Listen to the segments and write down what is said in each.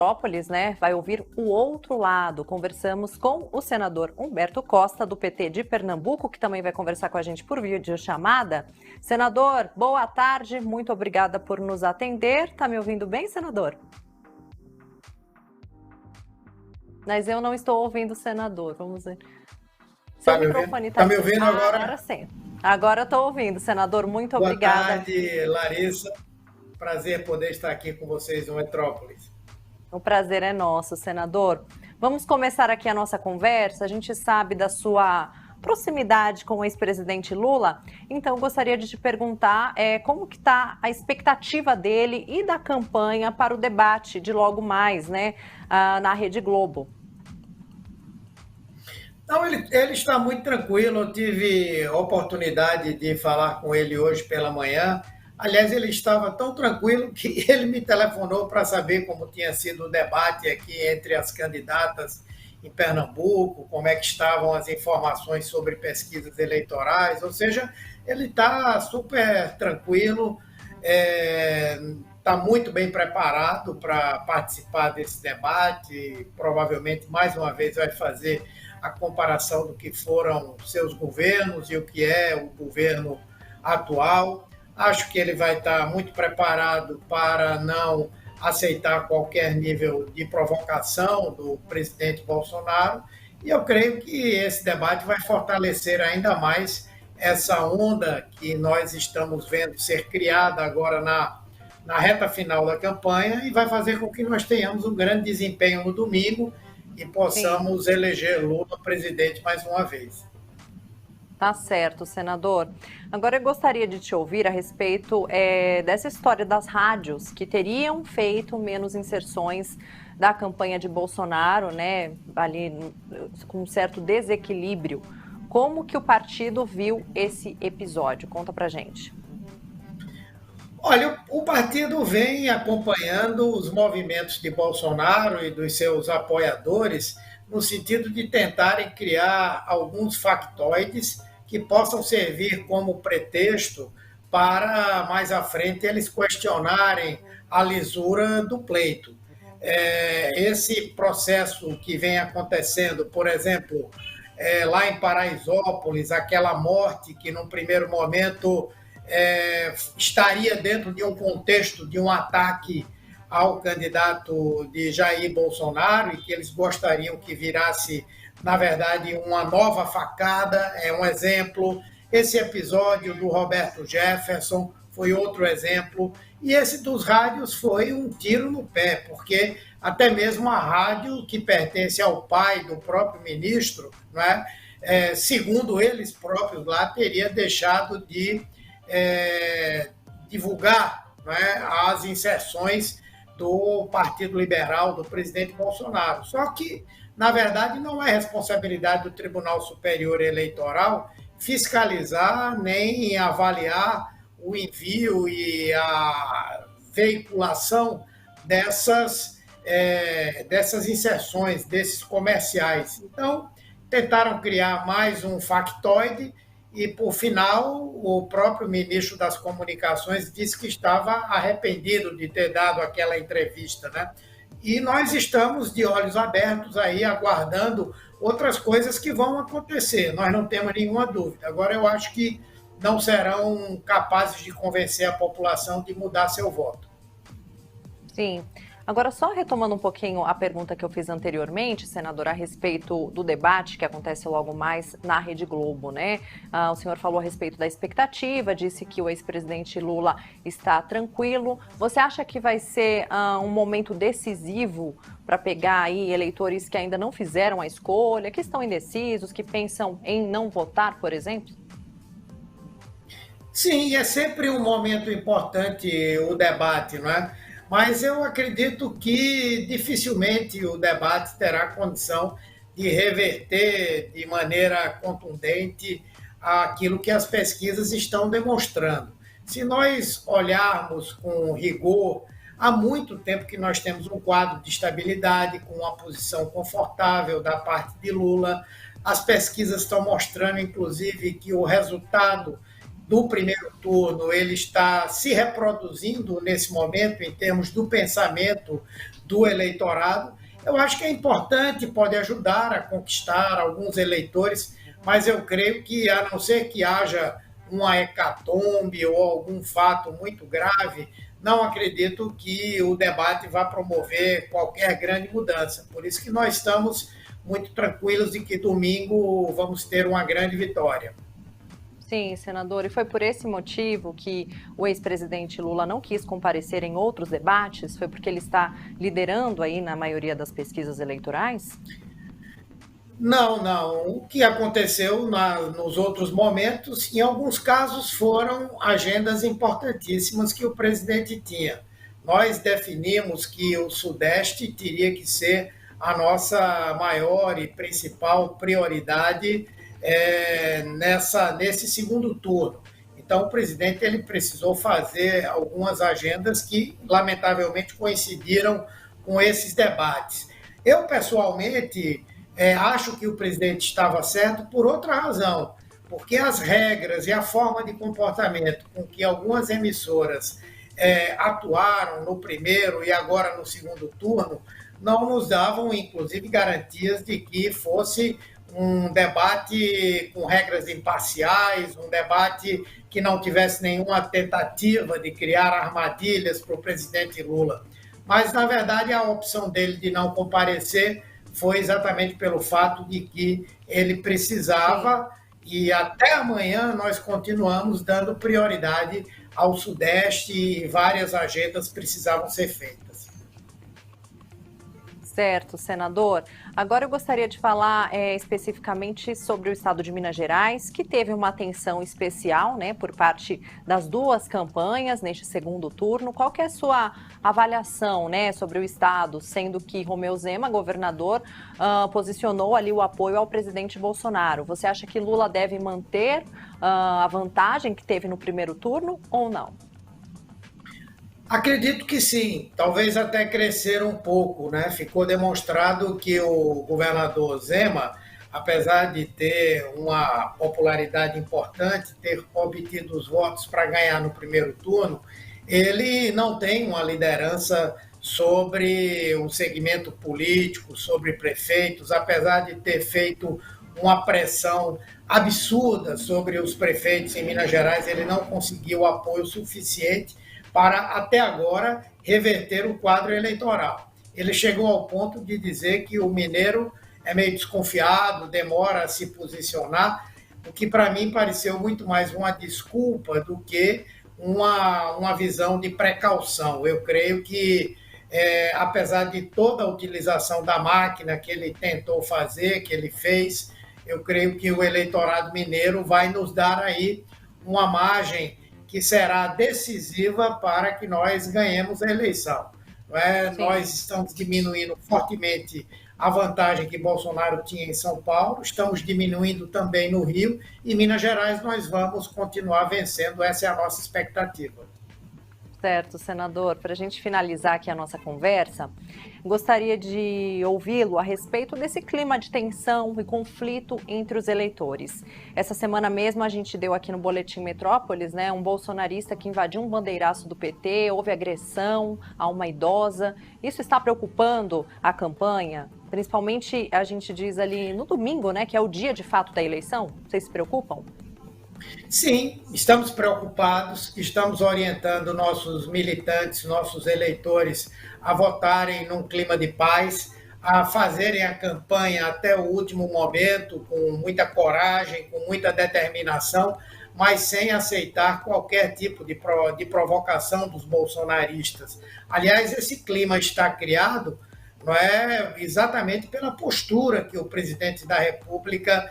Petrópolis, né, vai ouvir o outro lado. Conversamos com o senador Humberto Costa, do PT de Pernambuco, que também vai conversar com a gente por videochamada. Senador, boa tarde, muito obrigada por nos atender. Tá me ouvindo bem, senador? Mas eu não estou ouvindo o senador, vamos ver. Seu microfone está me ouvindo agora? Agora sim. Agora estou ouvindo, senador, muito obrigada. Boa tarde, Larissa. Prazer poder estar aqui com vocês no Metrópolis. O prazer é nosso, senador. Vamos começar aqui a nossa conversa. A gente sabe da sua proximidade com o ex-presidente Lula, então gostaria de te perguntar como que está a expectativa dele e da campanha para o debate de logo mais, né, na Rede Globo. Não, ele está muito tranquilo. Eu tive a oportunidade de falar com ele hoje pela manhã. Aliás, ele estava tão tranquilo que ele me telefonou para saber como tinha sido o debate aqui entre as candidatas em Pernambuco, como é que estavam as informações sobre pesquisas eleitorais. Ou seja, ele está super tranquilo, está muito bem preparado para participar desse debate. Provavelmente, mais uma vez, vai fazer a comparação do que foram seus governos e o que é o governo atual. Acho que ele vai estar muito preparado para não aceitar qualquer nível de provocação do presidente Bolsonaro, e eu creio que esse debate vai fortalecer ainda mais essa onda que nós estamos vendo ser criada agora na reta final da campanha, e vai fazer com que nós tenhamos um grande desempenho no domingo e possamos eleger Lula presidente mais uma vez. Tá certo, senador. Agora eu gostaria de te ouvir a respeito dessa história das rádios que teriam feito menos inserções da campanha de Bolsonaro, né, ali com um certo desequilíbrio. Como que o partido viu esse episódio? Conta pra gente. Olha, o partido vem acompanhando os movimentos de Bolsonaro e dos seus apoiadores no sentido de tentarem criar alguns factoides que possam servir como pretexto para, mais à frente, eles questionarem a lisura do pleito. Esse processo que vem acontecendo, por exemplo, lá em Paraisópolis, aquela morte que, num primeiro momento, estaria dentro de um contexto de um ataque ao candidato de Jair Bolsonaro, e que eles gostariam que virasse, na verdade, uma nova facada, é um exemplo. Esse episódio do Roberto Jefferson foi outro exemplo, e esse dos rádios foi um tiro no pé, porque até mesmo a rádio, que pertence ao pai do próprio ministro, né, segundo eles próprios lá, teria deixado de divulgar, né, as inserções do Partido Liberal, do presidente Bolsonaro. Só que, na verdade, não é responsabilidade do Tribunal Superior Eleitoral fiscalizar nem avaliar o envio e a veiculação dessas inserções, desses comerciais. Então, tentaram criar mais um factoide e, por final, o próprio ministro das Comunicações disse que estava arrependido de ter dado aquela entrevista, né? E nós estamos de olhos abertos aí, aguardando outras coisas que vão acontecer, nós não temos nenhuma dúvida. Agora, eu acho que não serão capazes de convencer a população de mudar seu voto. Sim. Agora, só retomando um pouquinho a pergunta que eu fiz anteriormente, senador, a respeito do debate que acontece logo mais na Rede Globo, né? O senhor falou a respeito da expectativa, disse que o ex-presidente Lula está tranquilo. Você acha que vai ser um momento decisivo para pegar aí eleitores que ainda não fizeram a escolha, que estão indecisos, que pensam em não votar, por exemplo? Sim, é sempre um momento importante o debate, não é? Mas eu acredito que dificilmente o debate terá condição de reverter de maneira contundente aquilo que as pesquisas estão demonstrando. Se nós olharmos com rigor, há muito tempo que nós temos um quadro de estabilidade, com uma posição confortável da parte de Lula. As pesquisas estão mostrando, inclusive, que o resultado do primeiro turno ele está se reproduzindo nesse momento em termos do pensamento do eleitorado. Eu acho que é importante, pode ajudar a conquistar alguns eleitores, mas eu creio que, a não ser que haja uma hecatombe ou algum fato muito grave, não acredito que o debate vá promover qualquer grande mudança. Por isso que nós estamos muito tranquilos de que domingo vamos ter uma grande vitória. Sim, senador, e foi por esse motivo que o ex-presidente Lula não quis comparecer em outros debates? Foi porque ele está liderando aí na maioria das pesquisas eleitorais? Não, não. O que aconteceu nos outros momentos, em alguns casos, foram agendas importantíssimas que o presidente tinha. Nós definimos que o Sudeste teria que ser a nossa maior e principal prioridade nesse segundo turno. Então, o presidente ele precisou fazer algumas agendas que, lamentavelmente, coincidiram com esses debates. Eu, pessoalmente, acho que o presidente estava certo por outra razão, porque as regras e a forma de comportamento com que algumas emissoras atuaram no primeiro e agora no segundo turno não nos davam, inclusive, garantias de que fosse um debate com regras imparciais, um debate que não tivesse nenhuma tentativa de criar armadilhas para o presidente Lula. Mas, na verdade, a opção dele de não comparecer foi exatamente pelo fato de que ele precisava, e até amanhã nós continuamos dando prioridade ao Sudeste e várias agendas precisavam ser feitas. Certo, senador. Agora eu gostaria de falar especificamente sobre o estado de Minas Gerais, que teve uma atenção especial, né, por parte das duas campanhas neste segundo turno. Qual que é a sua avaliação, né, sobre o estado, sendo que Romeu Zema, governador, posicionou ali o apoio ao presidente Bolsonaro? Você acha que Lula deve manter a vantagem que teve no primeiro turno ou não? Acredito que sim, talvez até crescer um pouco, né? Ficou demonstrado que o governador Zema, apesar de ter uma popularidade importante, ter obtido os votos para ganhar no primeiro turno, ele não tem uma liderança sobre o segmento político, sobre prefeitos, apesar de ter feito uma pressão absurda sobre os prefeitos em Minas Gerais, ele não conseguiu apoio suficiente para, até agora, reverter o quadro eleitoral. Ele chegou ao ponto de dizer que o mineiro é meio desconfiado, demora a se posicionar, o que para mim pareceu muito mais uma desculpa do que uma visão de precaução. Eu creio que, apesar de toda a utilização da máquina que ele tentou fazer, que ele fez, eu creio que o eleitorado mineiro vai nos dar aí uma margem que será decisiva para que nós ganhemos a eleição. Nós estamos diminuindo fortemente a vantagem que Bolsonaro tinha em São Paulo, estamos diminuindo também no Rio, e Minas Gerais nós vamos continuar vencendo, essa é a nossa expectativa. Certo, senador. Para a gente finalizar aqui a nossa conversa, gostaria de ouvi-lo a respeito desse clima de tensão e conflito entre os eleitores. Essa semana mesmo a gente deu aqui no Boletim Metrópolis, né, um bolsonarista que invadiu um bandeiraço do PT, houve agressão a uma idosa. Isso está preocupando a campanha? Principalmente, a gente diz ali no domingo, né, que é o dia de fato da eleição. Vocês se preocupam? Sim, estamos preocupados, estamos orientando nossos militantes, nossos eleitores a votarem num clima de paz, a fazerem a campanha até o último momento, com muita coragem, com muita determinação, mas sem aceitar qualquer tipo de provocação dos bolsonaristas. Aliás, esse clima está criado, não é, exatamente pela postura que o presidente da República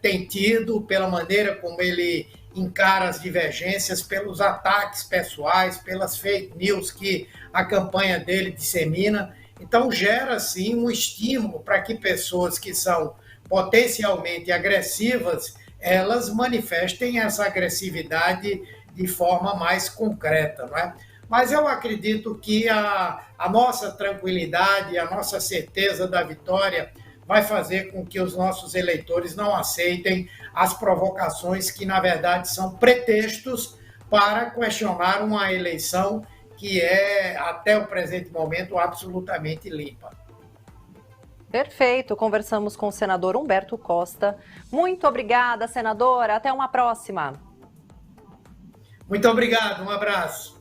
tem tido, pela maneira como ele encara as divergências, pelos ataques pessoais, pelas fake news que a campanha dele dissemina. Então, gera, sim, um estímulo para que pessoas que são potencialmente agressivas, elas manifestem essa agressividade de forma mais concreta, não é? Mas eu acredito que a nossa tranquilidade, a nossa certeza da vitória vai fazer com que os nossos eleitores não aceitem as provocações que, na verdade, são pretextos para questionar uma eleição que é, até o presente momento, absolutamente limpa. Perfeito, conversamos com o senador Humberto Costa. Muito obrigada, senadora. Até uma próxima. Muito obrigado, um abraço.